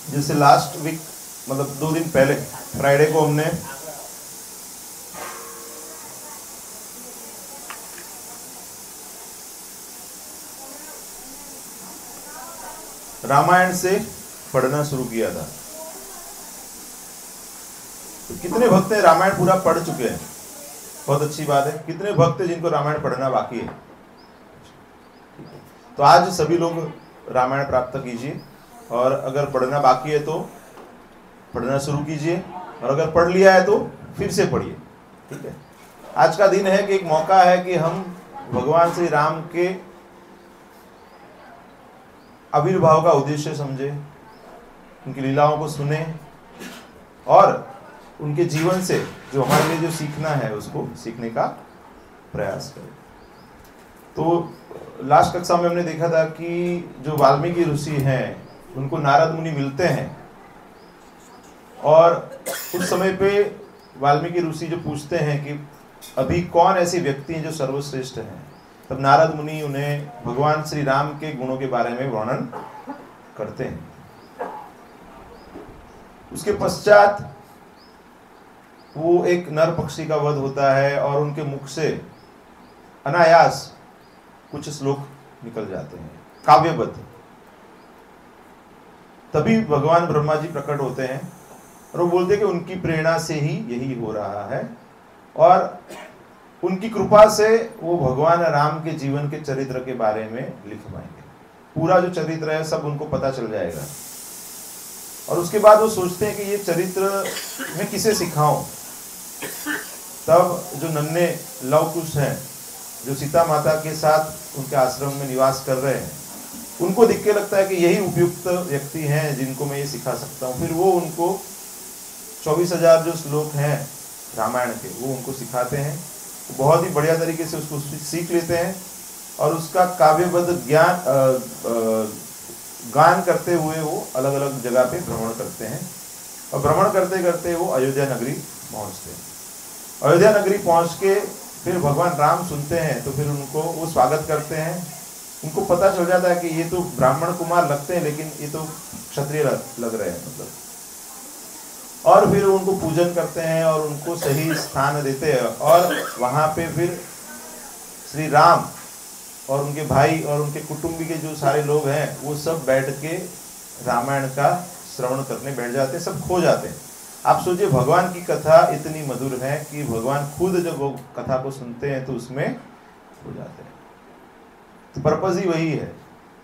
जैसे last week मतलब 2 दिन पहले फ्राइडे को हमने रामायण से पढ़ना शुरू किया था। तो कितने भक्त हैं रामायण पूरा पढ़ चुके हैं? बहुत अच्छी बात है। कितने भक्त हैं जिनको रामायण पढ़ना बाकी है? तो आज सभी लोग रामायण प्राप्त कीजिए, और अगर पढ़ना बाकी है तो पढ़ना शुरू कीजिए, और अगर पढ़ लिया है तो फिर से पढ़िए। ठीक है, आज का दिन है कि एक मौका है कि हम भगवान श्री राम के आविर्भाव का उद्देश्य समझे, उनकी लीलाओं को सुने, और उनके जीवन से जो हमारे लिए जो सीखना है उसको सीखने का प्रयास करें। तो लास्ट कक्षा में हमने देखा था कि जो वाल्मीकि ऋषि हैं उनको नारद मुनि मिलते हैं, और उस समय पे वाल्मीकि ऋषि जो पूछते हैं कि अभी कौन ऐसी व्यक्ति हैं जो सर्वश्रेष्ठ हैं, तब नारद मुनि उन्हें भगवान श्री राम के गुणों के बारे में वर्णन करते हैं। उसके पश्चात वो एक नर पक्षी का वध होता है, और उनके मुख से अनायास कुछ श्लोक निकल जाते हैं काव्यबद्ध। तभी भगवान ब्रह्मा जी प्रकट होते हैं, और वो बोलते हैं कि उनकी प्रेरणा से ही यही हो रहा है, और उनकी कृपा से वो भगवान राम के जीवन के चरित्र के बारे में लिख पाएंगे। पूरा जो चरित्र है सब उनको पता चल जाएगा, और उसके बाद वो सोचते हैं कि ये चरित्र मैं किसे सिखाऊं। तब जो नन्हे लव कुश हैं, जो सीता माता के साथ उनके आश्रम में निवास कर रहे हैं, उनको दिख के लगता है कि यही उपयुक्त व्यक्ति हैं जिनको मैं ये सिखा सकता हूँ। फिर वो उनको 24,000 जो श्लोक हैं रामायण के वो उनको सिखाते हैं। बहुत ही बढ़िया तरीके से उसको सीख लेते हैं, और उसका काव्यबद्ध गान करते हुए वो अलग अलग जगह पे भ्रमण करते हैं, और भ्रमण करते करते वो अयोध्या नगरी पहुंचते हैं। अयोध्या नगरी पहुंच के फिर भगवान राम सुनते हैं, तो फिर उनको वो स्वागत करते हैं। उनको पता चल जाता है कि ये तो ब्राह्मण कुमार लगते हैं, लेकिन ये तो क्षत्रिय लग रहे हैं मतलब। और फिर उनको पूजन करते हैं और उनको सही स्थान देते हैं, और वहाँ पे फिर श्री राम और उनके भाई और उनके कुटुंबी के जो सारे लोग हैं वो सब बैठ के रामायण का श्रवण करने बैठ जाते हैं, सब खो जाते हैं। आप सोचिए, भगवान की कथा इतनी मधुर है कि भगवान खुद जब वो कथा को सुनते हैं तो उसमें खो जाते हैं। तो पर्पस ही वही है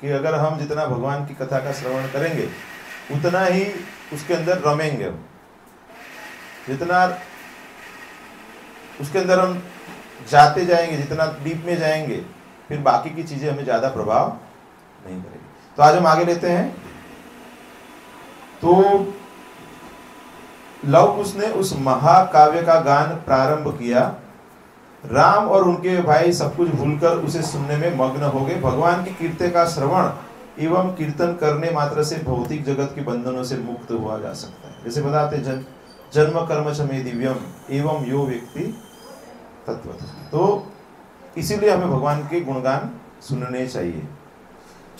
कि अगर हम जितना भगवान की कथा का श्रवण करेंगे उतना ही उसके अंदर रमेंगे हम, जितना उसके अंदर हम जाते जाएंगे, जितना डीप में जाएंगे, फिर बाकी की चीजें हमें ज्यादा प्रभाव नहीं करेगी। तो आज हम आगे लेते हैं। तो लव कुश ने उस महाकाव्य का गान प्रारंभ किया। राम और उनके भाई सब कुछ भूलकर उसे सुनने में मग्न हो गए। भगवान की कीर्ति का श्रवण एवं कीर्तन करने मात्र से भौतिक जगत के बंधनों से मुक्त हुआ जा सकता है। जैसे बताते जन्म कर्म च मे दिव्यम एवं यो व्यक्ति तत्वतः। तो इसीलिए हमें भगवान के गुणगान सुनने चाहिए।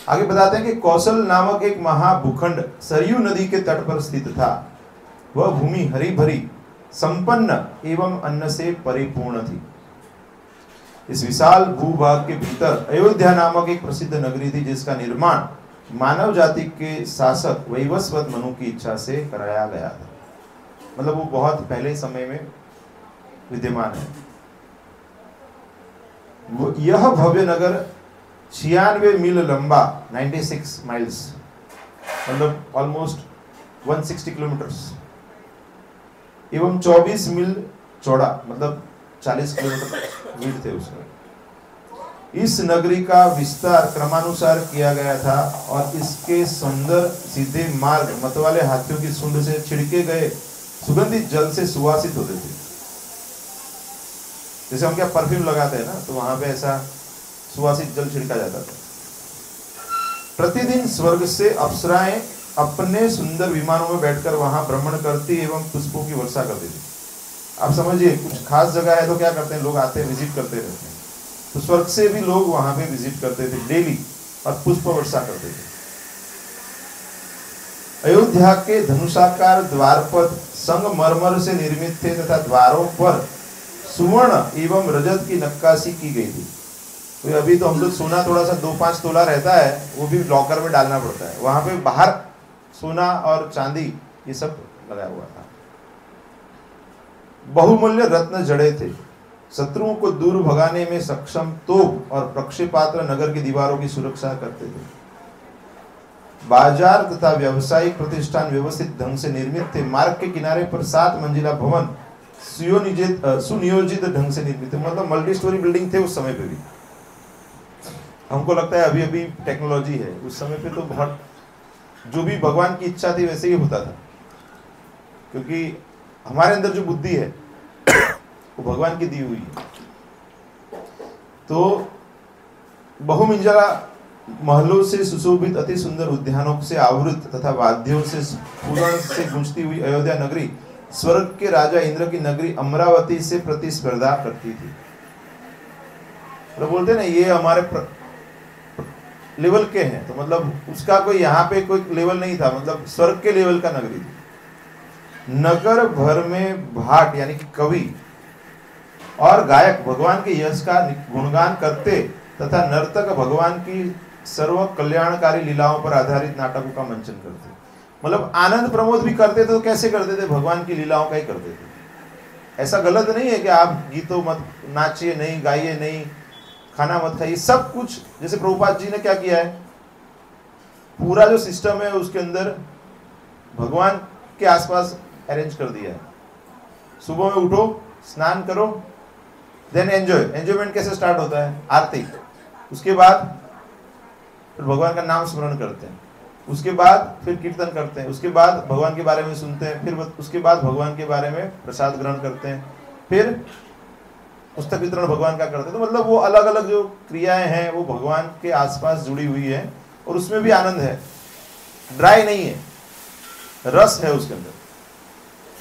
आगे बताते हैं कि कौशल नामक एक महाभूखंड सरयू नदी के तट पर स्थित था। वह भूमि हरी भरी, संपन्न एवं अन्न से परिपूर्ण थी। इस विशाल भूभाग के भीतर अयोध्या नामक एक प्रसिद्ध नगरी थी, जिसका निर्माण मानव जाति के शासक वैवस्वत मनु की इच्छा से कराया गया था। मतलब वो बहुत पहले समय में विद्यमान है। यह भव्य नगर 96 मील लंबा, 96 माइल्स, मतलब ऑलमोस्ट 160 किलोमीटर्स, एवं 24 मील चौड़ा, मतलब 40 किलोमीटर विड्थ थे उसमें। इस नगरी का विस्तार क्रमानुसार किया गया था, और इसके सुंदर सीधे मार्ग मतवाले हाथियों की सूंड से छिड़के गए सुगंधित जल से सुवासित होते थे। जैसे हम क्या परफ्यूम लगाते हैं ना, तो वहां पे ऐसा सुवासित जल छिड़का जाता था। प्रतिदिन स्वर्ग से अप्सराएं अपने सुंदर विमानों में बैठकर वहां भ्रमण करती एवं पुष्पों की वर्षा करती थी। आप समझिए, कुछ खास जगह है तो क्या करते हैं, लोग आते हैं, विजिट करते रहते हैं। तो स्वर्ग से भी लोग वहां पे विजिट करते थे डेली, और पुष्प वर्षा करते थे। अयोध्या के धनुषाकार द्वारपथ संगमरमर से निर्मित थे तथा द्वारों पर सुवर्ण एवं रजत की नक्काशी की गई थी। तो अभी तो हम लोग सोना थोड़ा सा 2-5 तोला रहता है, वो भी लॉकर में डालना पड़ता है, वहां पे बाहर सोना और चांदी ये सब लगा हुआ था। बहुमूल्य रत्न जड़े थे। शत्रुओं को दूर भगाने में सक्षम तोप और प्रक्षेपास्त्र नगर की दीवारों की सुरक्षा करते थे। बाजार तथा व्यावसायिक प्रतिष्ठान व्यवस्थित ढंग से निर्मित थे। मार्ग के किनारे पर 7 मंजिला भवन सुनियोजित ढंग से निर्मित थे। मतलब मल्टी स्टोरी बिल्डिंग थे उस समय पे भी। हमको लगता है अभी अभी टेक्नोलॉजी है, उस समय पे तो बहुत जो भी भगवान की इच्छा थी वैसे ही होता था, क्योंकि हमारे अंदर जो बुद्धि है वो भगवान की दी हुई है। तो बहुमंजिला महलों से सुशोभित अति सुंदर उद्यानों से आवृत तथा वाद्यों से फूलों से गूंजती हुई अयोध्या नगरी स्वर्ग के राजा इंद्र की नगरी अमरावती से प्रतिस्पर्धा करती थी। तो बोलते ना ये हमारे लेवल के हैं, तो मतलब उसका कोई यहाँ पे कोई लेवल नहीं था, मतलब स्वर्ग के लेवल का नगरी थी। नगर भर में भाट यानी कि कवि और गायक भगवान के यश का गुणगान करते तथा नर्तक भगवान की सर्व कल्याणकारी लीलाओं पर आधारित नाटकों का मंचन करते। मतलब आनंद प्रमोद भी करते थे, तो कैसे करते थे? भगवान की लीलाओं का ही करते थे। ऐसा गलत नहीं है कि आप गीतों मत नाचिए नहीं, गाइए नहीं, खाना मत खाइए, सब कुछ। जैसे प्रभुपाद जी ने क्या किया है, पूरा जो सिस्टम है उसके अंदर भगवान के आसपास अरेंज कर दिया है। सुबह में उठो, स्नान करो, देन एंजॉयमेंट कैसे स्टार्ट होता है? आरती, उसके बाद फिर भगवान का नाम स्मरण करते हैं, उसके बाद फिर कीर्तन करते हैं, उसके बाद भगवान के बारे में सुनते हैं, फिर उसके बाद भगवान के बारे में प्रसाद ग्रहण करते हैं, फिर पुस्तक वितरण भगवान का करते हैं। तो मतलब वो अलग अलग जो क्रियाएं हैं वो भगवान के आसपास जुड़ी हुई है और उसमें भी आनंद है, ड्राई नहीं है, रस है उसके अंदर।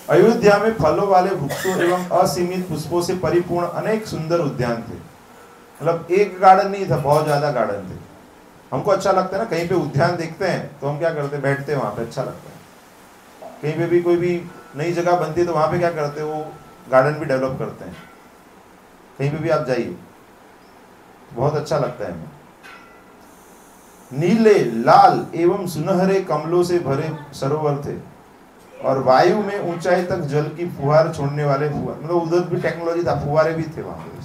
अयोध्या में फलों वाले वृक्षों एवं असीमित पुष्पों से परिपूर्ण अनेक सुंदर उद्यान थे। मतलब एक गार्डन नहीं था, बहुत ज्यादा गार्डन थे। हमको अच्छा लगता है ना, कहीं पे उद्यान देखते हैं तो हम क्या करते हैं, बैठते हैं वहां पे, अच्छा लगता है। कहीं पे भी कोई भी नई जगह बनती है तो वहां पे क्या करते हैं, वो गार्डन भी डेवलप करते हैं। कहीं पे भी आप जाइए, बहुत अच्छा लगता है हमें। नीले, लाल एवं सुनहरे कमलों से भरे सरोवर थे और वायु में ऊंचाई तक जल की फुहार छोड़ने वाले फुहार, मतलब उधर भी टेक्नोलॉजी था, फुहारे भी थे वहां पे।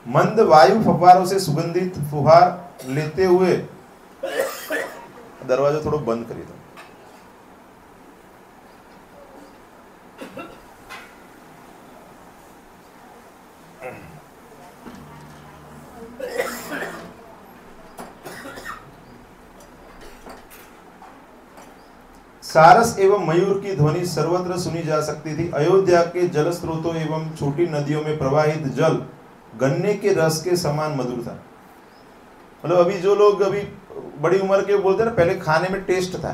मंद वायु फव्वारों से सुगंधित फुहार लेते हुए, दरवाजा थोड़ा बंद करिए। सारस एवं मयूर की ध्वनि सर्वत्र सुनी जा सकती थी। अयोध्या के जल स्रोतों एवं छोटी नदियों में प्रवाहित जल गन्ने के रस के समान मधुर था। मतलब अभी जो लोग अभी बड़ी उम्र के बोलते हैं ना, पहले खाने में टेस्ट था,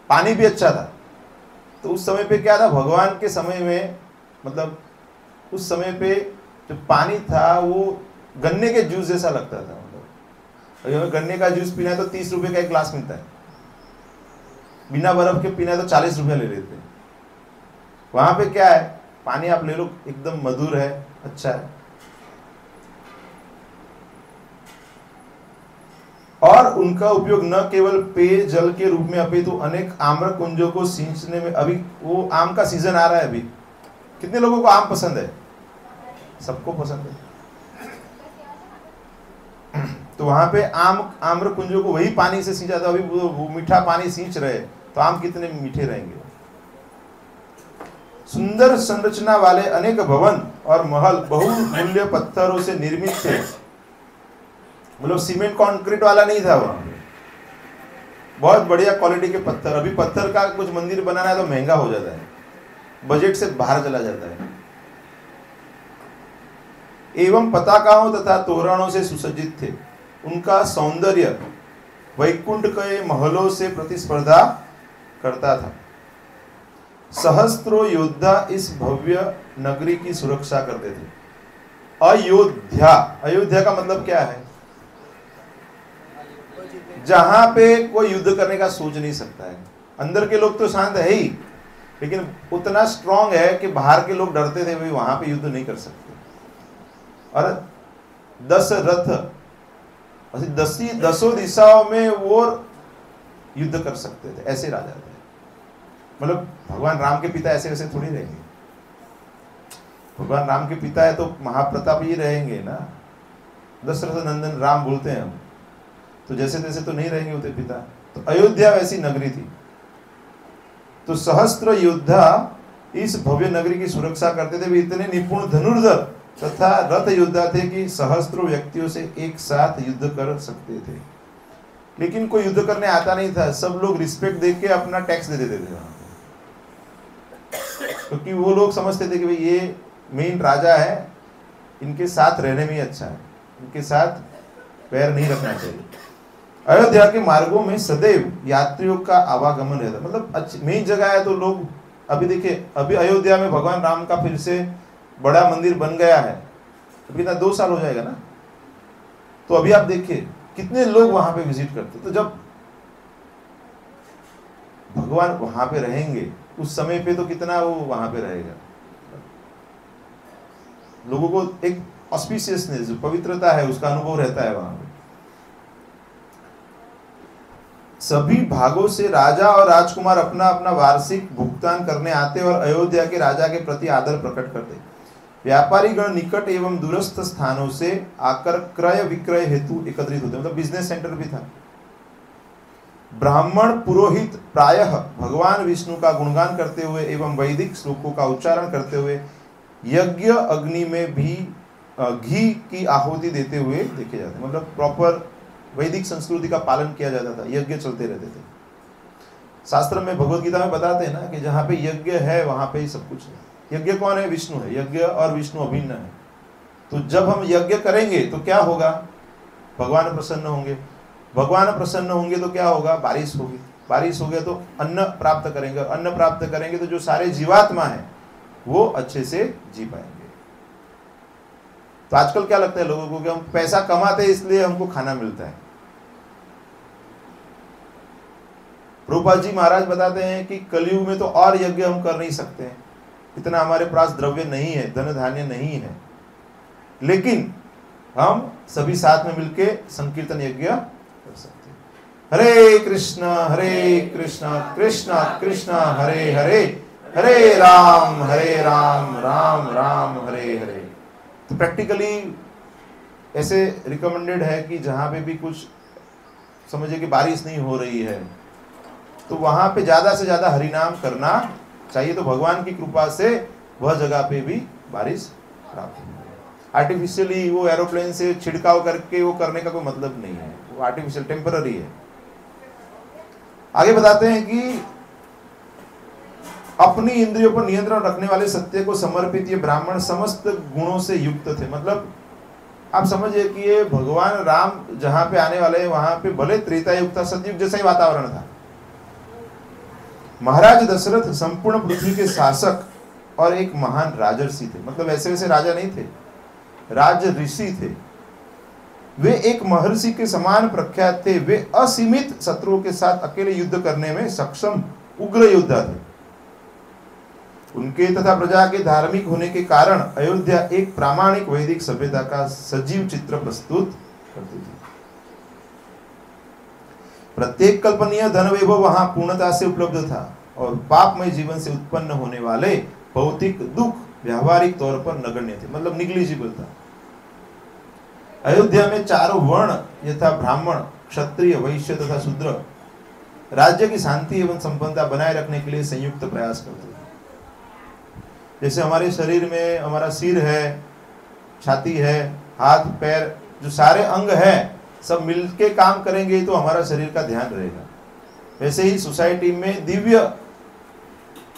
पानी भी अच्छा था। तो उस समय पे क्या था, भगवान के समय में, मतलब उस समय पे जो पानी था वो गन्ने के जूस जैसा लगता था। मतलब अगर गन्ने का जूस पीना है तो 30 रुपए का एक ग्लास मिलता है, बिना बर्फ के पीना है तो 40 रुपया ले लेते हैं। वहां पे क्या है, पानी आप ले लो, एकदम मधुर है, अच्छा है। और उनका उपयोग न केवल पेय जल के रूप में अपितु अनेक आम्र कुंजों को सींचने में। अभी वो आम का सीजन आ रहा है, अभी कितने लोगों को आम पसंद है? सबको पसंद है। तो वहां पे आम्र कुंजों को वही पानी से सींचा था। अभी वो मीठा पानी सींच रहे तो आम कितने मीठे रहेंगे। सुंदर संरचना वाले अनेक भवन और महल बहुमूल्य पत्थरों से निर्मित थे। मतलब सीमेंट कंक्रीट वाला नहीं था, वहां बहुत बढ़िया क्वालिटी के पत्थर। अभी पत्थर का कुछ मंदिर बनाना है तो महंगा हो जाता है, बजट से बाहर चला जाता है। एवं पताकाओं तथा तोरणों से सुसज्जित थे। उनका सौंदर्य वैकुंठ के महलों से प्रतिस्पर्धा करता था। सहस्त्रों योद्धा इस भव्य नगरी की सुरक्षा करते थे। अयोध्या, अयोध्या का मतलब क्या है? जहां पे कोई युद्ध करने का सोच नहीं सकता है। अंदर के लोग तो शांत है ही, लेकिन उतना स्ट्रांग है कि बाहर के लोग डरते थे, भाई वहां पे युद्ध नहीं कर सकते। और 10 रथ, 10 दिशाओं में वो युद्ध कर सकते थे, ऐसे राजा थे। मतलब भगवान राम के पिता ऐसे वैसे थोड़ी रहेंगे। भगवान राम के पिता है तो महाप्रताप ही रहेंगे ना। दशरथ नंदन राम बोलते हैं हम, तो जैसे तैसे तो नहीं रहेंगे उनके पिता। तो अयोध्या वैसी नगरी थी। तो सहस्त्र योद्धा इस भव्य नगरी की सुरक्षा करते थे। वे इतने निपुण धनुर्धर तथा रथ योद्धा थे कि सहस्त्रों व्यक्तियों से एक साथ युद्ध कर सकते थे। लेकिन कोई युद्ध करने आता नहीं था। सब लोग रिस्पेक्ट देके अपना टैक्स दे देते थे वहां पे, क्योंकि वो लोग समझते थे कि भाई ये मेन राजा है, इनके साथ रहने में ही अच्छा है, इनके साथ पैर नहीं रखना चाहिए। अयोध्या के मार्गों में सदैव यात्रियों का आवागमन रहता, मतलब अच्छी मेन जगह है। तो लोग अभी देखिए, अभी अयोध्या में भगवान राम का फिर से बड़ा मंदिर बन गया है। अभी कितना 2 साल हो जाएगा ना। तो अभी आप देखिए कितने लोग वहां पे विजिट करते। तो जब भगवान वहां पे रहेंगे उस समय पे, तो कितना वो वहां पे रहेगा। लोगों को एक ऑस्पिशियसनेस, जो पवित्रता है, उसका अनुभव रहता है वहां पे। सभी भागों से राजा और राजकुमार अपना अपना वार्षिक भुगतान करने आते और अयोध्या के राजा के प्रति आदर प्रकट करते। व्यापारी गण निकट एवं दूरस्थ स्थानों से आकर क्रय विक्रय हेतु एकत्रित होते, मतलब बिजनेस सेंटर भी था। ब्राह्मण पुरोहित प्रायः भगवान विष्णु का गुणगान करते हुए एवं वैदिक श्लोकों का उच्चारण करते हुए यज्ञ अग्नि में भी घी की आहुति देते हुए देखे जाते। मतलब प्रॉपर वैदिक संस्कृति का पालन किया जाता था, यज्ञ चलते रहते थे। शास्त्र में, भगवत गीता में बताते हैं ना कि जहां पे यज्ञ है वहां पे ही सब कुछ है। यज्ञ कौन है? विष्णु है। यज्ञ और विष्णु अभिन्न है। तो जब हम यज्ञ करेंगे तो क्या होगा? भगवान प्रसन्न होंगे। भगवान प्रसन्न होंगे तो क्या होगा? बारिश होगी। बारिश हो गया तो अन्न प्राप्त करेंगे, और अन्न प्राप्त करेंगे तो जो सारे जीवात्मा है वो अच्छे से जी पाएंगे। तो आजकल क्या लगता है लोगों को कि हम पैसा कमाते हैं इसलिए हमको खाना मिलता है। प्रभुपाद जी महाराज बताते हैं कि कलयुग में तो और यज्ञ हम कर नहीं सकते हैं, इतना हमारे पास द्रव्य नहीं है, धन धान्य नहीं है, लेकिन हम सभी साथ में मिलके संकीर्तन यज्ञ कर सकते हैं। हरे कृष्ण कृष्ण कृष्ण हरे हरे, हरे राम राम राम हरे हरे। तो प्रैक्टिकली ऐसे रिकमेंडेड है कि जहां पे भी कुछ समझिए कि बारिश नहीं हो रही है तो वहां पे ज्यादा से ज्यादा हरिनाम करना चाहिए। तो भगवान की कृपा से वह जगह पे भी बारिश प्राप्त हो। आर्टिफिशियली वो एरोप्लेन से छिड़काव करके वो करने का कोई मतलब नहीं है, वो आर्टिफिशियल टेम्पररी है। आगे बताते हैं कि अपनी इंद्रियों पर नियंत्रण रखने वाले सत्य को समर्पित ये ब्राह्मण समस्त गुणों से युक्त थे। मतलब आप समझिए कि ये भगवान राम जहां पे आने वाले हैं वहां पे भले त्रेता युग था, सतयुग जैसा ही वातावरण था। महाराज दशरथ संपूर्ण पृथ्वी के शासक और एक महान राजर्षि थे। मतलब ऐसे वैसे राजा नहीं थे, राज ऋषि थे। वे एक महर्षि के समान प्रख्यात थे। वे असीमित शत्रुओं के साथ अकेले युद्ध करने में सक्षम उग्र योद्धा थे। उनके तथा प्रजा के धार्मिक होने के कारण अयोध्या एक प्रामाणिक वैदिक सभ्यता का सजीव चित्र प्रस्तुत करती थी। प्रत्येक कल्पनीय धन वैभव वहां पूर्णता से उपलब्ध था और पापमय जीवन से उत्पन्न होने वाले भौतिक दुख व्यावहारिक तौर पर नगण्य थे, मतलब निग्लिजिबल था। अयोध्या में चारों वर्ण यथा ब्राह्मण, क्षत्रिय, वैश्य तथा शूद्र राज्य की शांति एवं संपन्नता बनाए रखने के लिए संयुक्त प्रयास करते थे। जैसे हमारे शरीर में हमारा सिर है, छाती है, हाथ पैर, जो सारे अंग हैं सब मिलके काम करेंगे तो हमारा शरीर का ध्यान रहेगा। वैसे ही सोसाइटी में दिव्य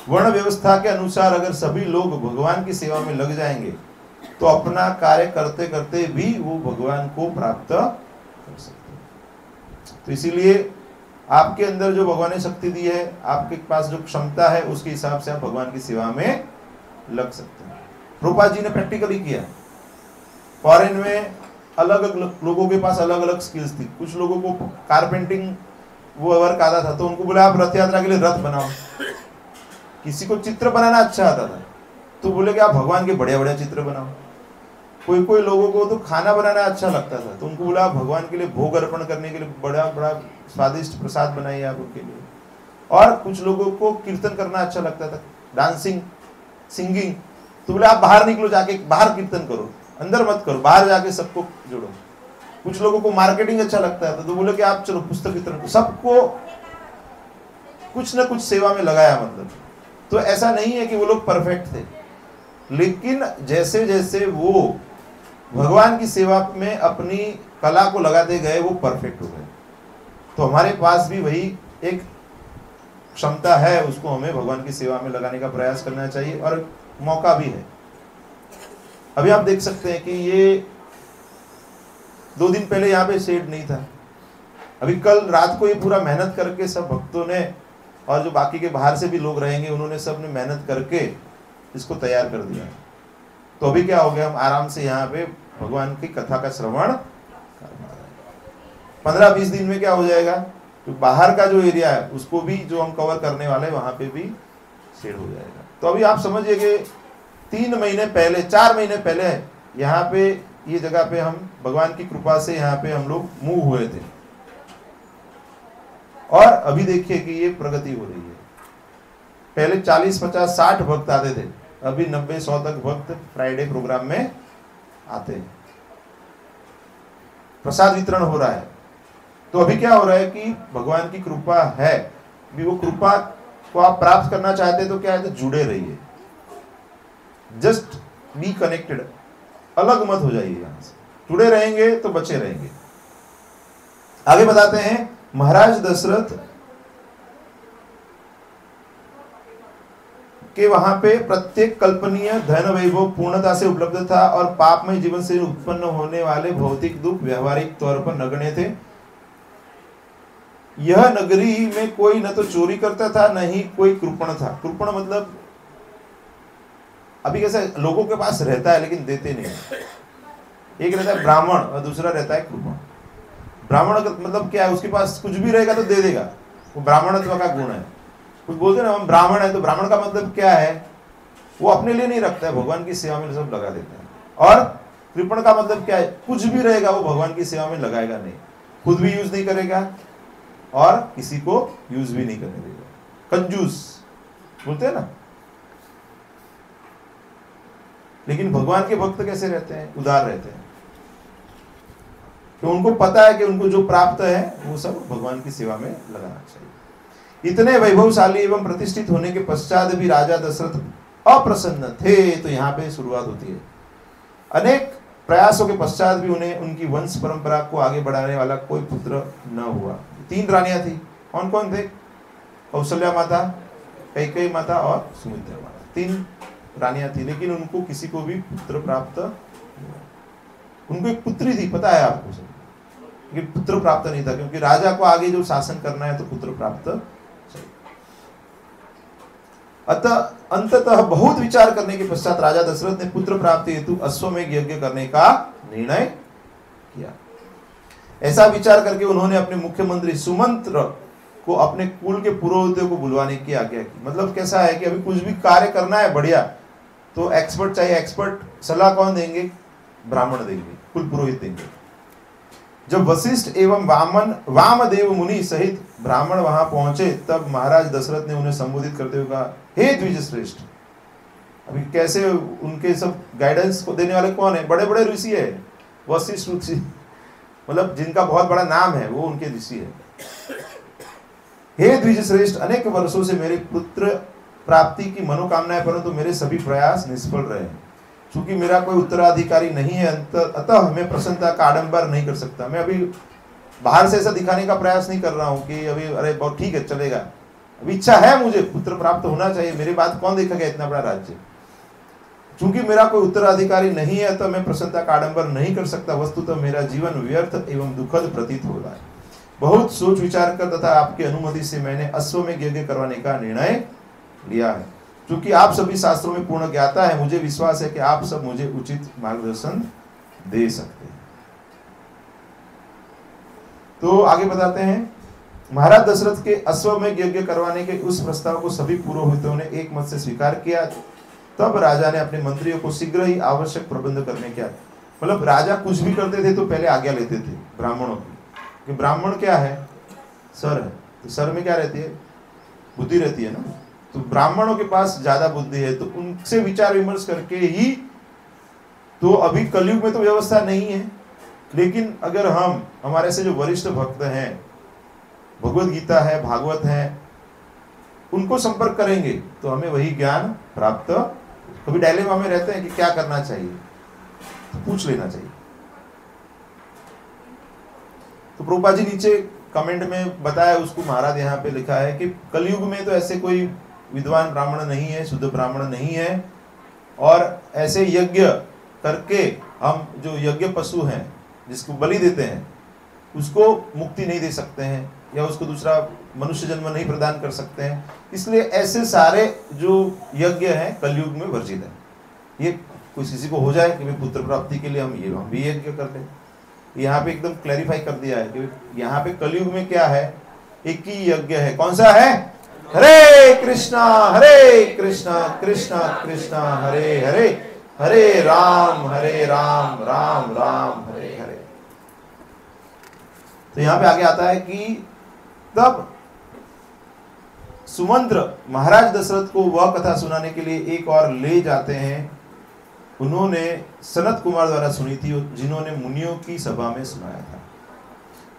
वर्ण व्यवस्था के अनुसार अगर सभी लोग भगवान की सेवा में लग जाएंगे तो अपना कार्य करते करते भी वो भगवान को प्राप्त कर सकते हैं। तो इसीलिए आपके अंदर जो भगवान ने शक्ति दी है, आपके पास जो क्षमता है, उसके हिसाब से आप भगवान की सेवा में लग सकते हैं। प्रभुपाद जी ने प्रैक्टिकली किया। फॉरेन में अलग अलग लोगों के पास अलग अलग स्किल्स थी। कुछ लोगों को कारपेंटिंग वो वर्क आता था, तो उनको बोला आप रथ यात्रा के लिए रथ बनाओ। किसी को चित्र बनाना अच्छा आता था, तो बोले कि आप भगवान के बढ़िया बढ़िया चित्र बनाओ। कोई कोई लोगों को तो खाना बनाना अच्छा लगता था, तो उनको बोला आप भगवान के लिए भोग अर्पण करने के लिए बड़ा बड़ा स्वादिष्ट प्रसाद बनाइए आप उनके लिए। और कुछ लोगों को कीर्तन करना अच्छा लगता था, डांसिंग, सिंगिंग, तो बोले आप बाहर निकलो, जाके बाहर कीर्तन करो, अंदर मत करो, बाहर जाके सबको जोड़ो। कुछ लोगों को मार्केटिंग अच्छा लगता है, तो बोले कि आप चलो पुस्तक वितरण, सबको कुछ ना कुछ सेवा में लगाया। मतलब तो ऐसा नहीं है कि वो लोग परफेक्ट थे, लेकिन जैसे जैसे वो भगवान की सेवा में अपनी कला को लगाते गए वो परफेक्ट हो गए। तो हमारे पास भी वही एक क्षमता है, उसको हमें भगवान की सेवा में लगाने का प्रयास करना चाहिए, और मौका भी है। अभी आप देख सकते हैं कि ये 2 दिन पहले यहाँ पे शेड नहीं था, अभी कल रात को ये पूरा मेहनत करके सब भक्तों ने और जो बाकी के बाहर से भी लोग रहेंगे उन्होंने सब ने मेहनत करके इसको तैयार कर दिया। तो अभी क्या हो गया, हम आराम से यहाँ पे भगवान की कथा का श्रवण 15-20 दिन में क्या हो जाएगा, तो बाहर का जो एरिया है उसको भी जो हम कवर करने वाले हैं वहां पे भी शेड हो जाएगा। तो अभी आप समझिए कि 3 महीने पहले, 4 महीने पहले यहाँ पे ये जगह पे हम भगवान की कृपा से यहाँ पे हम लोग मूव हुए थे, और अभी देखिए कि ये प्रगति हो रही है। पहले 40, 50, 60 भक्त आते थे, अभी 90, 100 तक भक्त फ्राइडे प्रोग्राम में आते हैं। प्रसाद वितरण हो रहा है। तो अभी क्या हो रहा है कि भगवान की कृपा है, भी वो कृपा को आप प्राप्त करना चाहते हैं तो क्या है, तो जुड़े रहिए, जस्ट बी कनेक्टेड, अलग मत हो जाइए यहां से, जुड़े रहेंगे तो बचे रहेंगे। आगे बताते हैं, महाराज दशरथ के वहां पे प्रत्येक कल्पनीय धन वैभव पूर्णता से उपलब्ध था, और पापमय जीवन से उत्पन्न होने वाले भौतिक दुख व्यवहारिक तौर पर नगण्य थे। यह नगरी में कोई न तो चोरी करता था, न ही कोई कृपण था। कृपण मतलब अभी कैसे लोगों के पास रहता है लेकिन देते नहीं है। एक रहता है ब्राह्मण और दूसरा रहता है कृपण। ब्राह्मण का मतलब क्या है, उसके पास कुछ भी रहेगा तो दे देगा, वो ब्राह्मणत्व का गुण है। कुछ बोलते हैं ना हम ब्राह्मण है, तो ब्राह्मण का मतलब क्या है, वो अपने लिए नहीं रखता है, भगवान की सेवा में सब लगा देता है। और कृपण का मतलब क्या है, कुछ भी रहेगा वो भगवान की सेवा में लगाएगा नहीं, खुद भी यूज नहीं करेगा और किसी को यूज भी नहीं करने देगा। कंजूस बोलते हैं ना। लेकिन भगवान के भक्त कैसे रहते हैं, उदार रहते हैं, तो उनको पता है कि उनको जो प्राप्त है वो सब भगवान की सेवा में लगाना चाहिए। इतने वैभवशाली एवं प्रतिष्ठित होने के पश्चात भी राजा दशरथ अप्रसन्न थे। तो यहाँ पे शुरुआत होती है, अनेक प्रयासों के पश्चात भी उन्हें उनकी वंश परंपरा को आगे बढ़ाने वाला कोई पुत्र न हुआ। 3 रानियां थी, कौन कौन थे, कौशल्या माता, कैकेयी माता और सुमित्रा माता, 3 रानियां थी, लेकिन उनको किसी को भी पुत्र प्राप्त, उनको एक पुत्री थी पता है आपको सब, लेकिन पुत्र प्राप्त नहीं था, क्योंकि राजा को आगे जो शासन करना है तो पुत्र प्राप्त चाहिए। अतः अंततः बहुत विचार करने के पश्चात राजा दशरथ ने पुत्र प्राप्ति हेतु अश्वमेध यज्ञ करने का निर्णय किया। ऐसा विचार करके उन्होंने अपने मुख्यमंत्री सुमंत्र को अपने कुल के पुरोहितों को बुलवाने की आज्ञा की। मतलब कैसा है कि अभी कुछ भी कार्य करना है बढ़िया, तो एक्सपर्ट चाहिए। एक्सपर्ट सलाह कौन देंगे, ब्राह्मण देंगे, कुल पुरोहित देंगे। जब वशिष्ठ एवं वामदेव मुनि सहित ब्राह्मण वहां पहुंचे, तब महाराज दशरथ ने उन्हें संबोधित करते हुए कहा, हे द्विज श्रेष्ठ। अभी कैसे उनके सब गाइडेंस को देने वाले कौन है, बड़े बड़े ऋषि है, वशिष्ठ ऋषि, मतलब जिनका बहुत बड़ा नाम है वो उनके ऋषि है। हे द्विज श्रेष्ठ, अनेक वर्षों से मेरे पुत्र प्राप्ति की मनोकामना है, परंतु मेरे सभी प्रयास निष्फल रहे हैं। चूंकि मेरा कोई उत्तराधिकारी नहीं है, अतः मैं प्रसन्नता का आडंबर नहीं कर सकता। मैं अभी बाहर से ऐसा दिखाने का प्रयास नहीं कर रहा हूं कि अभी अरे बहुत ठीक है चलेगा, अभी इच्छा है मुझे पुत्र प्राप्त होना चाहिए, मेरी बात कौन देखेगा इतना बड़ा राज्य। चूंकि मेरा कोई उत्तराधिकारी नहीं है, तो मैं प्रसन्नता का आडंबर नहीं कर सकता। वस्तुतः मेरा जीवन व्यर्थ एवं दुखद प्रतीत हो रहा है। बहुत सोच विचार कर तथा आपकी अनुमति से मैंने अश्वमेध यज्ञ करवाने का निर्णय लिया है। क्योंकि आप सभी शास्त्रों में पूर्ण ज्ञाता है, मुझे विश्वास है कि आप सब मुझे उचित मार्गदर्शन दे सकते हैं। तो आगे बताते हैं, महाराज दशरथ के अश्वमेध यज्ञ करवाने के उस प्रस्ताव को सभी पुरोहितों ने एक मत से स्वीकार किया। तब राजा ने अपने मंत्रियों को शीघ्र ही आवश्यक प्रबंध करने के, मतलब राजा कुछ भी करते थे तो पहले आज्ञा लेते थे ब्राह्मणों की, कि ब्राह्मण क्या है, सर है, तो सर में क्या रहती है, बुद्धि रहती है ना, तो ब्राह्मणों के पास ज्यादा बुद्धि है, तो उनसे विचार विमर्श करके ही, तो अभी कलयुग में तो व्यवस्था नहीं है, लेकिन अगर हम हमारे से जो वरिष्ठ भक्त हैं, भगवत गीता है, भागवत है, उनको संपर्क करेंगे तो हमें वही ज्ञान प्राप्त, कभी डायलेमा में रहते हैं कि क्या करना चाहिए, तो पूछ लेना चाहिए। तो प्रभुपाद जी नीचे कमेंट में बताया, उसको महाराज यहाँ पे लिखा है कि कलयुग में तो ऐसे कोई विद्वान ब्राह्मण नहीं है, शुद्ध ब्राह्मण नहीं है, और ऐसे यज्ञ करके हम जो यज्ञ पशु हैं जिसको बलि देते हैं उसको मुक्ति नहीं दे सकते हैं, या उसको दूसरा मनुष्य जन्म नहीं प्रदान कर सकते हैं, इसलिए ऐसे सारे जो यज्ञ हैं कलयुग में वर्जित है। ये किसी को हो जाए कि पुत्र प्राप्ति के लिए हम भी यज्ञ कर लें, यहाँ पे एकदम क्लैरिफाई कर दिया है कि यहाँ पे कलयुग में क्या है, एक ही यज्ञ है। कौन सा है? हरे कृष्णा कृष्णा कृष्णा हरे हरे, हरे राम राम राम हरे हरे। तो यहाँ पे आगे आता है कि तब सुमंत्र महाराज दशरथ को वह कथा सुनाने के लिए एक और ले जाते हैं, उन्होंने सनत कुमार द्वारा सुनी थी, जिन्होंने मुनियों की सभा में सुनाया था।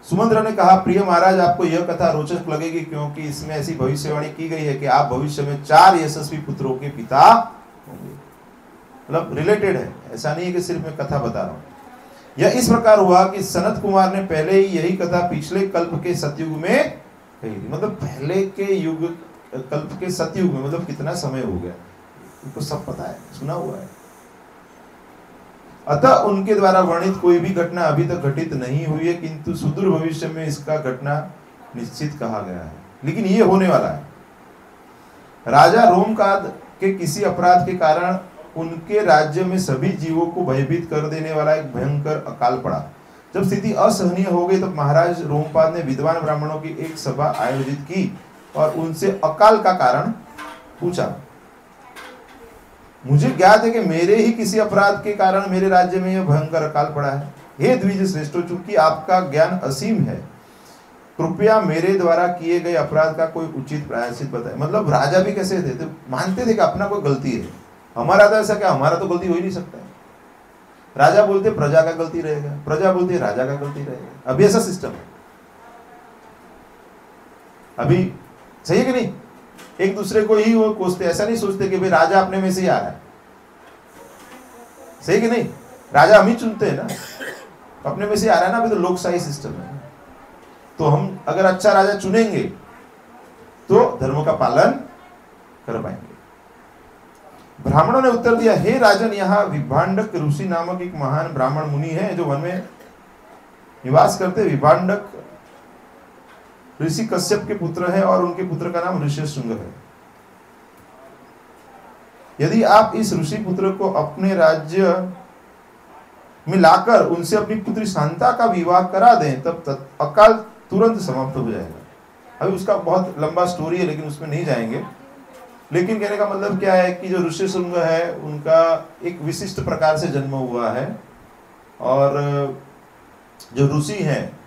सुमंत्र ने कहा, प्रिय महाराज, आपको यह कथा रोचक लगेगी क्योंकि इसमें ऐसी भविष्यवाणी की गई है कि आप भविष्य में 4 यशस्वी पुत्रों के पिता होंगे। मतलब रिलेटेड है, ऐसा नहीं है कि सिर्फ मैं कथा बता रहा हूं। यह इस प्रकार हुआ कि सनत कुमार ने पहले ही यही कथा पिछले कल्प के सतयुग में कही थी। मतलब पहले के युग, कल्प के सतयुग में, मतलब कितना समय हो गया, उनको सब पता है, सुना हुआ है। अतः उनके द्वारा वर्णित कोई भी घटना अभी तक घटित नहीं हुई है, किंतु सुदूर भविष्य में इसका घटना निश्चित कहा गया है। लेकिन ये होने वाला है। राजा रोमकाद के किसी अपराध के कारण उनके राज्य में सभी जीवों को भयभीत कर देने वाला एक भयंकर अकाल पड़ा। जब स्थिति असहनीय हो गई तब महाराज रोमपाद ने विद्वान ब्राह्मणों की एक सभा आयोजित की और उनसे अकाल का कारण पूछा। मुझे ज्ञात है कि मेरे ही किसी अपराध के कारण मेरे राज्य में यह भयंकर अकाल पड़ा है। हे द्विज श्रेष्ठो, चूंकि आपका ज्ञान असीम है, कृपया मेरे द्वारा किए गए अपराध का कोई उचित प्रायश्चित बताएं। मतलब राजा भी कैसे थे, तो मानते थे कि अपना कोई गलती है। हमारा तो ऐसा क्या, हमारा तो गलती हो ही नहीं सकता है। राजा बोलते प्रजा का गलती रहेगा, प्रजा बोलती राजा का गलती रहेगा। अभी ऐसा सिस्टम है, अभी सही है कि नहीं? एक दूसरे को ही वो कोसते, ऐसा नहीं सोचते कि भाई राजा अपने में से ही आ रहा है। सही कि नहीं? राजा हम ही चुनते हैं ना, अपने में से आ रहा है ना। अभी तो लोकशाही सिस्टम है, तो हम अगर अच्छा राजा चुनेंगे तो धर्म का पालन कर पाएंगे। ब्राह्मणों ने उत्तर दिया, हे राजन, यहाँ विभांडक ऋषि नामक एक महान ब्राह्मण मुनि है जो वन में निवास करते। विभांडक ऋषि कश्यप के पुत्र हैं और उनके पुत्र का नाम ऋष्यशृंग है। यदि आप इस ऋषि पुत्र को अपने राज्य में लाकर उनसे अपनी पुत्री शांता का विवाह करा दें, तब अकाल तुरंत समाप्त हो जाएगा। अभी उसका बहुत लंबा स्टोरी है, लेकिन उसमें नहीं जाएंगे। लेकिन कहने का मतलब क्या है कि जो ऋष्यशृंग है उनका एक विशिष्ट प्रकार से जन्म हुआ है, और जो ऋषि हैं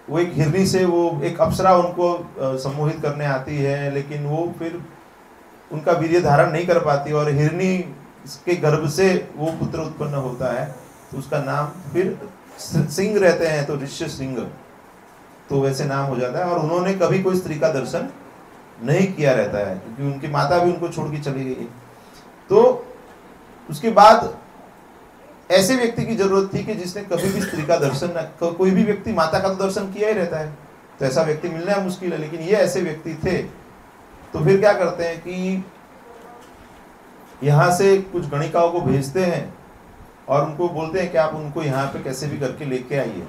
वो एक हिरनी से, वो एक अप्सरा उनको सम्मोहित करने आती है, लेकिन वो फिर उनका वीर्य धारण नहीं कर पाती और हिरनी के गर्भ से वो पुत्र उत्पन्न होता है, तो उसका नाम फिर सिंह रहते हैं तो ऋष्यशृंग, तो वैसे नाम हो जाता है। और उन्होंने कभी कोई स्त्री का दर्शन नहीं किया रहता है, क्योंकि उनकी माता भी उनको छोड़ के चली गई। तो उसके बाद ऐसे व्यक्ति की जरूरत थी कि जिसने कभी भी स्त्री का दर्शन न, कोई भी व्यक्ति माता का तो दर्शन किया ही रहता है, तो ऐसा व्यक्ति मिलना मुश्किल है, लेकिन ये ऐसे व्यक्ति थे। तो फिर क्या करते हैं कि यहाँ से कुछ गणिकाओं को भेजते हैं और उनको बोलते हैं कि आप उनको यहाँ पे कैसे भी करके लेके आइए।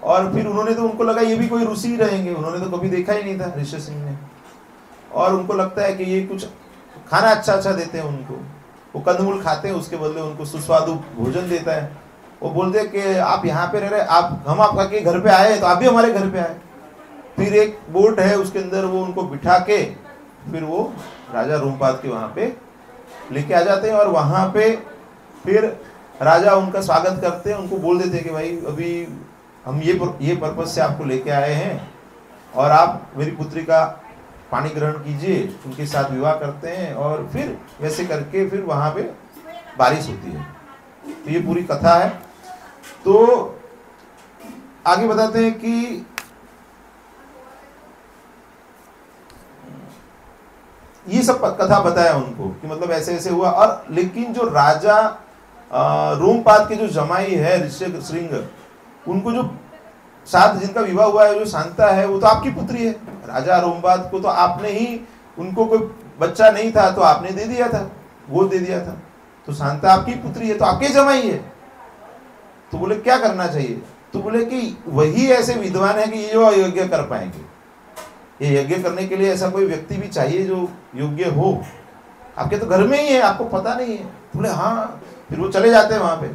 और फिर उन्होंने तो, उनको लगा ये भी कोई ऋषि रहेंगे, उन्होंने तो कभी देखा ही नहीं था ऋषि सिंह ने, और उनको लगता है कि ये कुछ खाना अच्छा अच्छा देते हैं उनको, वो कंदमूल खाते हैं, उसके बदले उनको सुस्वादु भोजन देता है। वो बोलते कि आप यहाँ पे रह रहे, आप हम आपके घर पे आए तो आप भी हमारे घर पे आए। फिर एक बोट है उसके अंदर वो उनको बिठा के फिर वो राजा रोमपाद के वहाँ पे लेके आ जाते हैं, और वहाँ पे फिर राजा उनका स्वागत करते हैं, उनको बोल देते हैं कि भाई अभी हम ये पर्पज से आपको लेके आए हैं और आप मेरी पुत्री का पानी ग्रहण कीजिए। उनके साथ विवाह करते हैं और फिर वैसे करके फिर वहाँ पे बारिश होती है। तो ये पूरी कथा है। तो आगे बताते हैं कि ये सब कथा बताया उनको कि मतलब ऐसे ऐसे हुआ। और लेकिन जो राजा रोमपाद के जो जमाई है ऋष्य श्रृंग, उनको जो साथ जिनका विवाह हुआ है, जो शांता है, वो तो आपकी पुत्री है। राजा रोमपाद को तो आपने ही, उनको कोई बच्चा नहीं था तो आपने दे दिया था, गोद दे दिया था, तो शांता आपकी पुत्री है, तो आपके जमाई है। तो बोले क्या करना चाहिए? तो बोले कि वही ऐसे विद्वान है कि ये जो यज्ञ कर पाएंगे। ये यज्ञ करने के लिए ऐसा कोई व्यक्ति भी चाहिए जो योग्य हो। आपके तो घर में ही है, आपको पता नहीं है। तो बोले हाँ। फिर वो चले जाते हैं वहां पे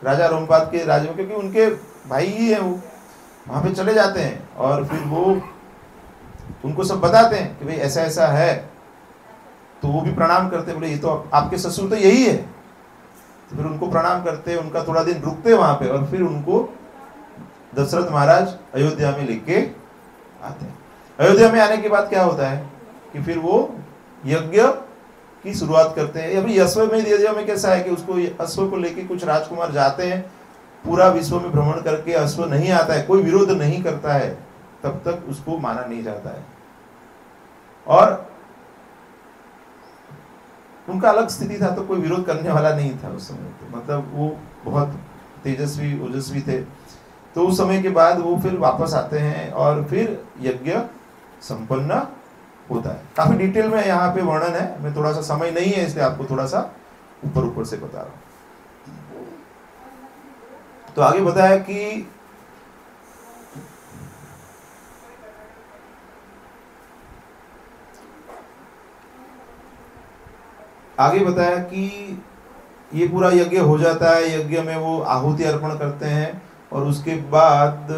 राजा रोमपाद के राज्य में, क्योंकि उनके भाई ही है वो, वहां पे चले जाते हैं और फिर वो उनको सब बताते हैं कि भाई ऐसा ऐसा है। तो वो भी प्रणाम करते, बोले ये तो आपके ससुर तो यही है। तो फिर उनको प्रणाम करते, उनका थोड़ा दिन रुकते वहां पे, और फिर उनको दशरथ महाराज अयोध्या में लेके आते हैं। अयोध्या में आने के बाद क्या होता है कि फिर वो यज्ञ की शुरुआत करते हैं। अभी अश्वमेध में कैसा है कि उसको अश्व को लेके कुछ राजकुमार जाते हैं, पूरा विश्व में भ्रमण करके अश्व नहीं आता है, कोई विरोध नहीं करता है, तब तक उसको माना नहीं जाता है। और उनका अलग स्थिति था, तो कोई विरोध करने वाला नहीं था उस समय। तो मतलब वो बहुत तेजस्वी ओजस्वी थे। तो उस समय के बाद वो फिर वापस आते हैं और फिर यज्ञ संपन्न होता है। काफी डिटेल में यहाँ पे वर्णन है, मैं थोड़ा सा समय नहीं है इसलिए आपको थोड़ा सा ऊपर ऊपर से बता रहा हूं। तो आगे बताया कि ये पूरा यज्ञ हो जाता है। यज्ञ में वो आहुति अर्पण करते हैं और उसके बाद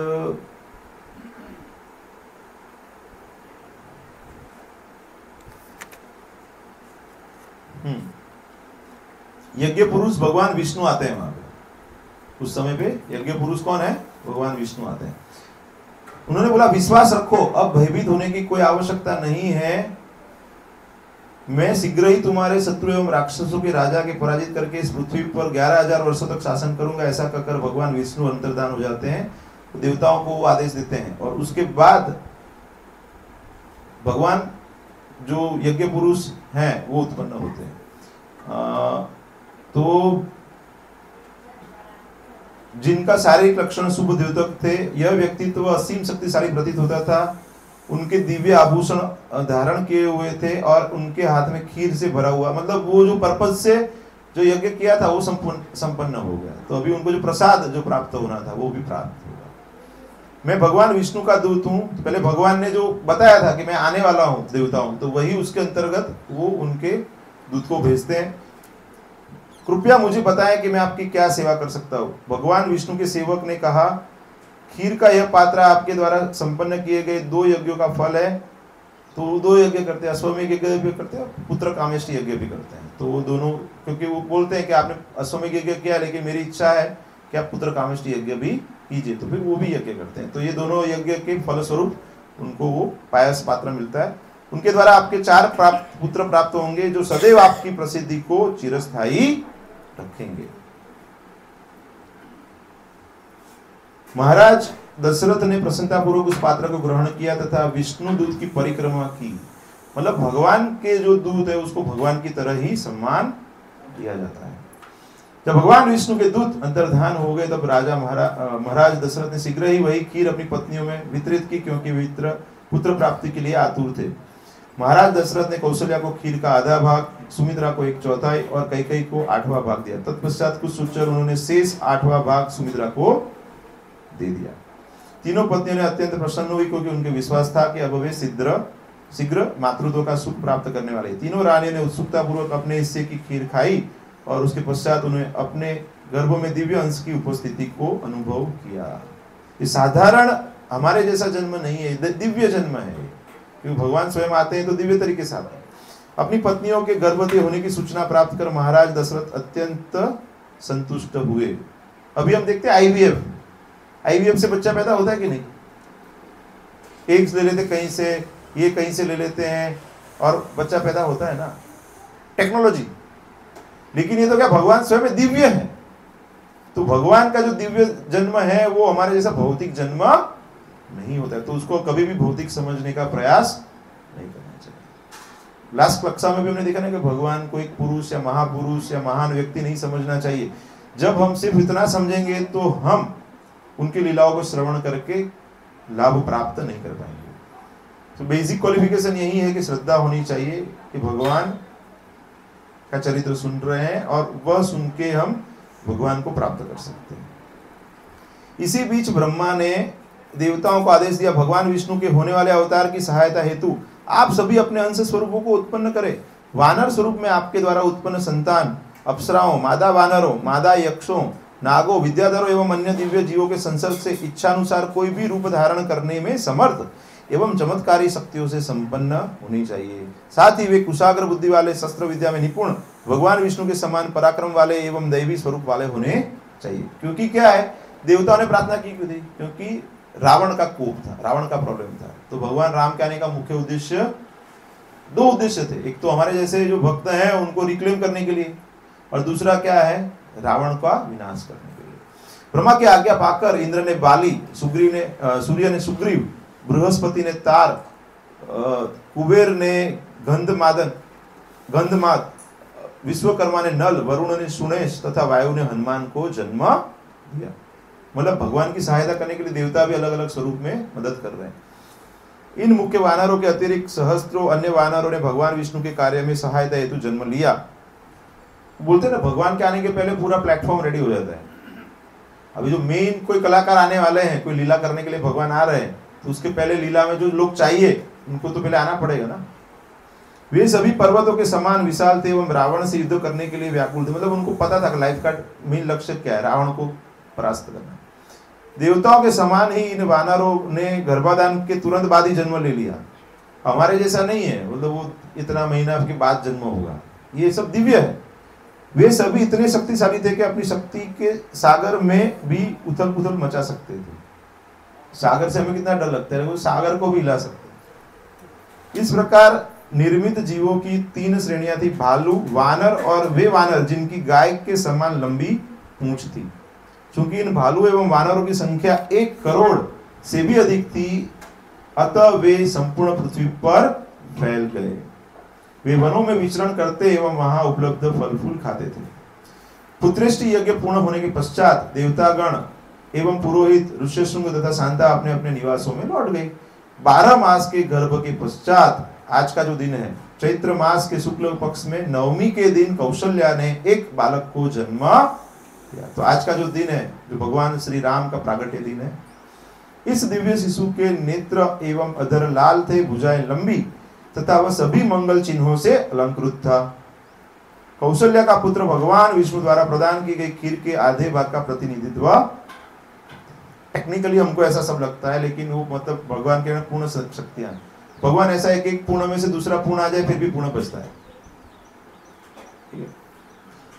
यज्ञ पुरुष भगवान विष्णु आते हैं वहां पे। उस समय पे यज्ञ पुरुष कौन है? भगवान विष्णु आते हैं। उन्होंने बोला विश्वास रखो, अब भयभीत होने की कोई आवश्यकता नहीं है। मैं शीघ्र ही तुम्हारे शत्रु एवं राक्षसों के राजा के पराजित करके इस पृथ्वी पर 11,000 वर्षों तक शासन करूंगा। ऐसा कहकर भगवान विष्णु अंतर्धान हो जाते हैं। तो देवताओं को वो आदेश देते हैं और उसके बाद भगवान जो यज्ञ पुरुष हैं वो उत्पन्न होते हैं। तो जिनका शारीरिक लक्षण शुभ द्योतक थे, यह व्यक्तित्व असीम शक्तिशाली प्रतीत होता था। उनके दिव्य आभूषण धारण किए हुए थे और उनके हाथ में खीर से भरा हुआ, मतलब वो जो पर्पज से जो यज्ञ किया था वो संपन्न हो गया। तो अभी उनको जो प्रसाद जो प्राप्त होना था वो भी प्राप्त होगा। मैं भगवान विष्णु का दूत हूँ। तो पहले भगवान ने जो बताया था कि मैं आने वाला हूँ देवताओं, तो वही उसके अंतर्गत वो उनके दूत को भेजते हैं। कृपया मुझे बताएं कि मैं आपकी क्या सेवा कर सकता हूँ। भगवान विष्णु के सेवक ने कहा, खीर का यह पात्र आपके द्वारा संपन्न किए गए 2 यज्ञों का फल है। तो वो 2 यज्ञ करते हैं, अश्वमेध यज्ञ भी करते हैं, पुत्र कामेष्टि यज्ञ भी करते हैं। तो वो दोनों, क्योंकि वो बोलते हैं कि आपने अश्वमेध यज्ञ किया लेकिन मेरी इच्छा है कि आप पुत्र कामेष्टि यज्ञ भी कीजिए, तो फिर वो भी यज्ञ करते हैं। तो ये दोनों यज्ञ के फलस्वरूप उनको वो पायस पात्र मिलता है। उनके द्वारा आपके 4 पुत्र प्राप्त होंगे जो सदैव आपकी प्रसिद्धि को चिरस्थायी रखेंगे। महाराज दशरथ ने प्रसन्नतापूर्वक उस पात्र को ग्रहण किया तथा विष्णु दूत की परिक्रमा की। मतलब भगवान के जो दूत है उसको भगवान की तरह ही सम्मान दिया जाता है। जब भगवान विष्णु के दूत अंतर्धान हो गए तब राजा महाराज दशरथ ने शीघ्र ही वही खीर अपनी पत्नियों में वितरित की, क्योंकि वे पुत्र प्राप्ति के लिए आतुर थे। महाराज दशरथ ने कौशल्या को खीर का आधा भाग, सुमित्रा को 1/4 और कैकेयी को 8वां भाग दिया। तत्पश्चात कुछ सोचकर उन्होंने शेष 8वां भाग सुमित्रा को दे दिया। तीनों पत्नियों ने अत्यंत प्रसन्न हुई, क्योंकि उनके विश्वास था कि अब वे शीघ्र मातृत्व का सुख प्राप्त करने वाले। तीनों रानियों ने उत्सुकता पूर्वक अपने हिस्से की खीर खाई और उसके पश्चात उन्हें अपने गर्भ में दिव्य अंश की उपस्थिति को अनुभव किया। ये साधारण हमारे जैसा जन्म नहीं है, दिव्य जन्म है, क्योंकि भगवान स्वयं आते हैं तो दिव्य तरीके से आते हैं। अपनी पत्नियों के गर्भवती होने की सूचना प्राप्त कर महाराज दशरथ अत्यंत संतुष्ट हुए। अभी हम देखते हैं आईवीएफ से बच्चा पैदा होता है कि नहीं? एग्स ले लेते कहीं से, ये कहीं से ले लेते हैं और बच्चा पैदा होता है ना, टेक्नोलॉजी। लेकिन ये तो क्या भगवान स्वयं दिव्य है, तो भगवान का जो दिव्य जन्म है वो हमारे जैसा भौतिक जन्म नहीं होता है, तो उसको कभी भी भौतिक समझने का प्रयास नहीं करना चाहिए। लास्ट कक्षा में भी हमने देखा ना कि भगवान को एक पुरुष या महापुरुष या महान व्यक्ति नहीं समझना चाहिए। जब हम सिर्फ इतना समझेंगे तो हम उनकी लीलाओं को श्रवण करके लाभ प्राप्त नहीं कर पाएंगे। तो बेसिक क्वालिफिकेशन यही है कि श्रद्धा होनी चाहिए कि भगवान का चरित्र सुन रहे हैं और वह सुन के हम भगवान को प्राप्त कर सकते हैं। इसी बीच ब्रह्मा ने देवताओं को आदेश दिया, भगवान विष्णु के होने वाले अवतार की सहायता हेतु आप सभी अपने अंश स्वरूपों को उत्पन्न करें। वानर स्वरूप में आपके द्वारा उत्पन्न संतान अप्सराओं, मादा वानरों, मादा यक्षों, नागों, विद्याधरों एवं अन्य दिव्य जीवों के संसर्ग से इच्छानुसार कोई भी रूप धारण करने में समर्थ एवं चमत्कारी शक्तियों से संपन्न होनी चाहिए। साथ ही वे कुशाग्र बुद्धि वाले, शस्त्र विद्या में निपुण, भगवान विष्णु के समान पराक्रम वाले एवं दैवी स्वरूप वाले होने चाहिए। क्योंकि क्या है, देवताओं ने प्रार्थना की क्यों थी? क्योंकि रावण का कोप था, रावण का प्रॉब्लम था। तो भगवान राम के आने का मुख्य उद्देश्य, दो उद्देश्य थे, एक तो हमारे जैसे जो भक्त हैं उनको रिक्लेम करने के लिए, और दूसरा क्या है, रावण का विनाश करने के लिए। ब्रह्मा की आज्ञा पाकर इंद्र ने बाली, सूर्य ने सुग्रीव, बृहस्पति ने तार, कुबेर ने गंधमाद, विश्वकर्मा ने नल, वरुण ने सुनेश तथा वायु ने हनुमान को जन्म दिया। मतलब भगवान की सहायता करने के लिए देवता भी अलग अलग स्वरूप में मदद कर रहे हैं। इन मुख्य वानरों के अतिरिक्त सहस्त्रों अन्य वानरों ने भगवान विष्णु के कार्य में सहायता हेतु जन्म लिया। बोलते ना, भगवान के आने के पहले पूरा प्लेटफॉर्म रेडी हो जाता है। अभी जो मेन कोई कलाकार आने वाले हैं, कोई लीला करने के लिए भगवान आ रहे हैं, तो उसके पहले लीला में जो लोग चाहिए उनको तो पहले आना पड़ेगा ना। वे सभी पर्वतों के समान विशाल थे एवं रावण से युद्ध करने के लिए व्याकुल थे। मतलब उनको पता था कि लाइफ का मेन लक्ष्य क्या है, रावण को परास्त करना। देवताओं के समान ही इन वानरों ने गर्भाधान के तुरंत बाद ही जन्म ले लिया। हमारे जैसा नहीं है, मतलब वो इतना महीना के बाद जन्म होगा, ये सब दिव्य है। वे सभी इतने शक्तिशाली थे कि अपनी शक्ति के सागर में भी उथल पुथल मचा सकते थे। सागर से हमें कितना डर लगता है, वो सागर को भी हिला सकते। इस प्रकार निर्मित जीवों की 3 श्रेणियां थी, भालू, वानर और वे वानर जिनकी गाय के समान लंबी पूंछ थी। चूंकि इन भालू एवं वानरों की संख्या 1 करोड़ से भी अधिक थी, अतः वे संपूर्ण पृथ्वी पर फैल गए। वे वनों में विचरण करते एवं वहां उपलब्ध फल फूल खाते थे। पुत्रेष्टि यज्ञ पूर्ण होने के पश्चात देवतागण एवं पुरोहित ऋष्यशृंग तथा शांता अपने अपने निवासों में लौट गए। 12 मास के गर्भ के पश्चात आज का जो दिन है, चैत्र मास के शुक्ल पक्ष में नवमी के दिन कौशल्या ने एक बालक को जन्म दिया। तो आज का जो दिन है, जो भगवान श्री राम का प्रागट्य दिन है, इस दिव्य शिशु के नेत्र एवं अधर लाल थे, भुजाएं लंबी तथा वह सभी मंगल चिन्हों से अलंकृत था। कौशल्या का पुत्र भगवान विष्णु द्वारा प्रदान की गई खीर के आधे भाग का प्रतिनिधित्व। टेक्निकली हमको ऐसा सब लगता है, लेकिन वो मतलब भगवान के पूर्ण शक्तियां। भगवान ऐसा है कि एक पूर्ण में से दूसरा पूर्ण आ जाए फिर भी पूर्ण बचता है।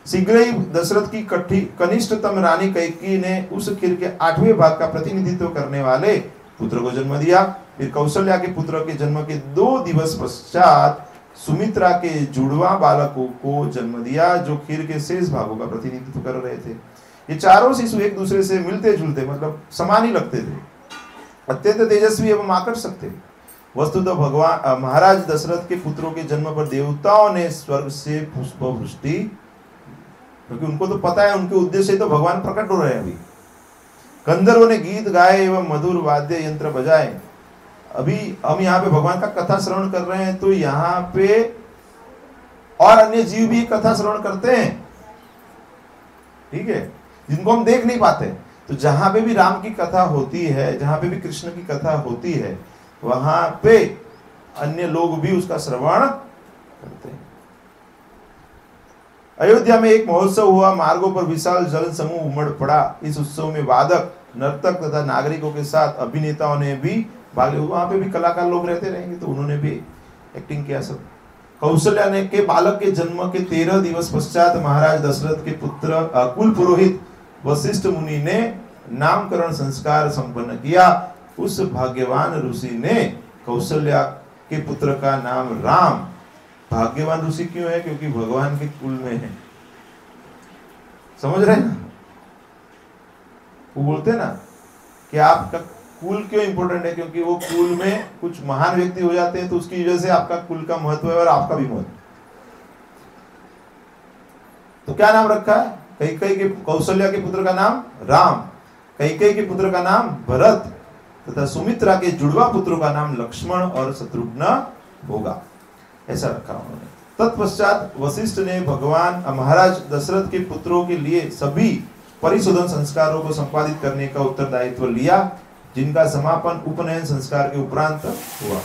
शीघ्र ही दशरथ की कनिष्ठतम रानी कैकेयी ने उस खीर के 8वें भाग का प्रतिनिधित्व करने वाले पुत्र को जन्म दिया। फिर कौशल्या के पुत्र के जन्म के 2 दिवस पश्चात सुमित्रा के जुड़वा बालकों को जन्म दिया, जो खीर के शेष भागों का प्रतिनिधित्व कर रहे थे। ये चारों शिशु एक दूसरे से मिलते जुलते, मतलब समान ही लगते थे, अत्यंत तेजस्वी एवं आकर्षक थे। वस्तुतः भगवान महाराज दशरथ के पुत्रों के जन्म पर देवताओं ने स्वर्ग से पुष्पवृष्टि, क्योंकि उनको तो पता है उनके उद्देश्य से तो भगवान प्रकट हो रहे हैं। अभी गंधर्वों ने गीत गाए एवं मधुर वाद्य यंत्र बजाए। अभी हम यहाँ पे भगवान का कथा श्रवण कर रहे हैं, तो यहाँ पे और अन्य जीव भी कथा श्रवण करते हैं, ठीक है, जिनको हम देख नहीं पाते। तो जहां पे भी राम की कथा होती है, जहां पे भी कृष्ण की कथा होती है, वहां पे अन्य लोग भी उसका श्रवण करते हैं। अयोध्या में एक महोत्सव हुआ, मार्गों पर विशाल जन समूह उमड़ पड़ा। इस उत्सव में वादक, नर्तक तथा नागरिकों के साथ अभिनेताओं ने भी भाग लिया। वहां पे भी कलाकार लोग रहते रहेंगे तो उन्होंने भी एक्टिंग किया सब। कौशल्या ने के बालक के जन्म के 13 दिवस पश्चात महाराज दशरथ के पुत्र कुल पुरोहित वशिष्ठ मुनि ने नामकरण संस्कार संपन्न किया। उस भाग्यवान ऋषि ने कौशल्या के पुत्र का नाम राम। भाग्यवान ऋषि क्यों है? क्योंकि भगवान के कुल में है। समझ रहे ना? वो बोलते ना कि आपका कुल क्यों इंपॉर्टेंट है? क्योंकि वो कुल में कुछ महान व्यक्ति हो जाते हैं तो उसकी वजह से आपका कुल का महत्व है और आपका भी महत्व। तो क्या नाम रखा है? कैकेयी के कौशल्या के पुत्र का नाम राम, कैकेयी के पुत्र का नाम भरत तथा सुमित्रा के जुड़वा पुत्रों का नाम लक्ष्मण और शत्रुघ्न होगा, ऐसा रखा उन्होंने। तत्पश्चात वशिष्ठ ने भगवान महाराज दशरथ के पुत्रों के लिए सभी परिशोधन संस्कारों को संपादित करने का उत्तरदायित्व लिया, जिनका समापन उपनयन संस्कार के उपरांत हुआ।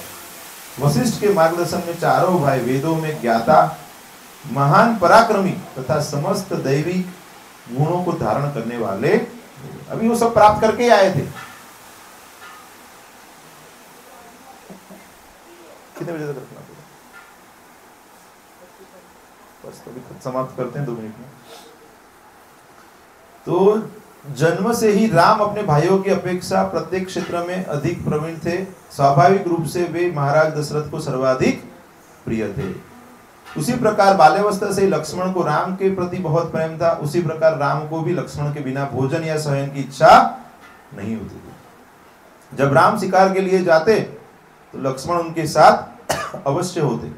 वशिष्ठ के मार्गदर्शन में चारों भाई वेदों में ज्ञाता, महान पराक्रमी तथा समस्त दैवी गुणों को धारण करने वाले। अभी वो सब प्राप्त करके ही आए थे। कितने बजे तक रखना पड़ेगा? बस तो अभी समाप्त करते हैं 2 मिनट में। तो जन्म से ही राम अपने भाइयों की अपेक्षा प्रत्येक क्षेत्र में अधिक प्रवीण थे। स्वाभाविक रूप से वे महाराज दशरथ को सर्वाधिक प्रिय थे। उसी प्रकार बाल्यावस्था से लक्ष्मण को राम के प्रति बहुत प्रेम था। उसी प्रकार राम को भी लक्ष्मण के बिना भोजन या शयन की इच्छा नहीं होती थी। जब राम शिकार के लिए जाते तो लक्ष्मण उनके साथ अवश्य होते।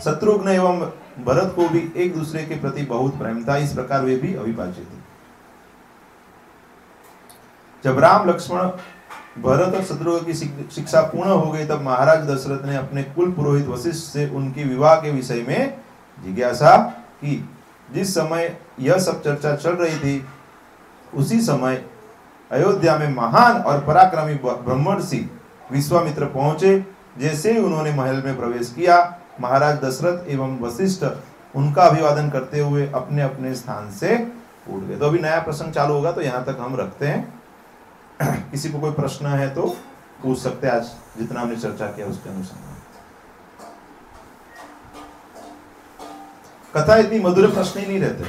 शत्रुघ्न एवं भरत को भी एक दूसरे के प्रति बहुत प्रेम था। इस प्रकार वे भी अविभाज्य थे। जब राम, लक्ष्मण, भरत और शत्रुघ्न की शिक्षा पूर्ण हो गई तब महाराज दशरथ ने अपने कुल पुरोहित वशिष्ठ से उनके विवाह के विषय में जिज्ञासा की। जिस समय यह सब चर्चा चल रही थी उसी समय अयोध्या में महान और पराक्रमी ब्रह्मर्षि विश्वामित्र पहुंचे। जैसे ही उन्होंने महल में प्रवेश किया, महाराज दशरथ एवं वशिष्ठ उनका अभिवादन करते हुए अपने अपने स्थान से उठ गए। तो अभी नया प्रसंग चालू होगा, तो यहाँ तक हम रखते हैं। किसी को कोई प्रश्न है तो पूछ सकते हैं, आज जितना हमने चर्चा किया उसके अनुसार। कथा इतनी मधुर, प्रश्न ही नहीं रहते।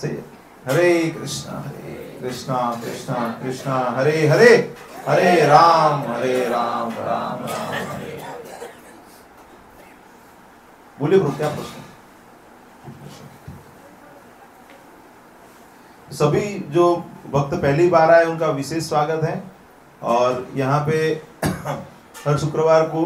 सही है। हरे कृष्णा कृष्णा कृष्णा हरे हरे, हरे राम राम राम हरे। बोलिए ब्रो, क्या प्रश्न? सभी जो भक्त पहली बार आए उनका विशेष स्वागत है। और यहाँ पे हर शुक्रवार को